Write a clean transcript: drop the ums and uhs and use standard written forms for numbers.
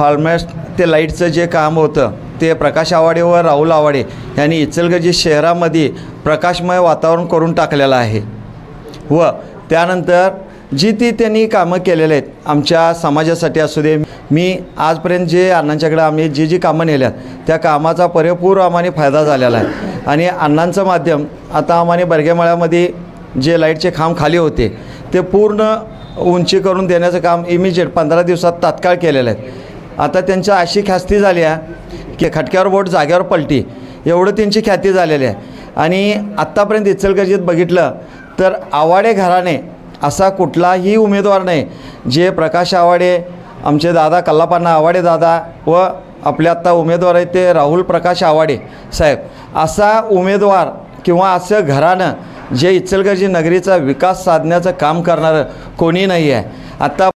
Almost ते लाईटचं जे काम होतं ते प्रकाश आवाडे व राहुल आवाडे यांनी इचलकरंजी शहरामध्ये प्रकाशमय वातावरण करून टाकलेलं आहे। व त्यानंतर जी ती त्यांनी कामं केलेले आहेत आमच्या समाजासाठी असू दे, मी आजपर्यंत जे अण्णांच्याकडे आम्ही जी कामं नेल्यात त्या कामाचा पुरेपूर आम्हाला फायदा झालेला आहे। आणि अण्णांचं माध्यम आता आम्हाला बर्गेमाळ्यामध्ये जे लाईटचे खांब खाली होते ते पूर्ण उंची करून देण्याचं काम इमिजिएट 15 दिवसात तात्काळ केलेलं आहे। आता त्यांच्या अशी ख्याती झाली आहे की खटक्यावर बोट जागेवर पलटी एवढं त्यांची ख्याती झालेली आहे। आणि आत्तापर्यंत इचलकरंजीत बघितलं तर आवाडे घराणे असा कुठलाही उमेदवार नाही जे प्रकाश आवाडे, आमचे दादा कल्लापण्णा आवाडे दादा व आपले आत्ता उमेदवार आहेत ते राहुल प्रकाश आवाडे साहेब, असा उमेदवार किंवा असं घराणं जे इचलकरंजी नगरीचा विकास साधण्याचं काम करणारं कोणी नाही आहे। आत्ता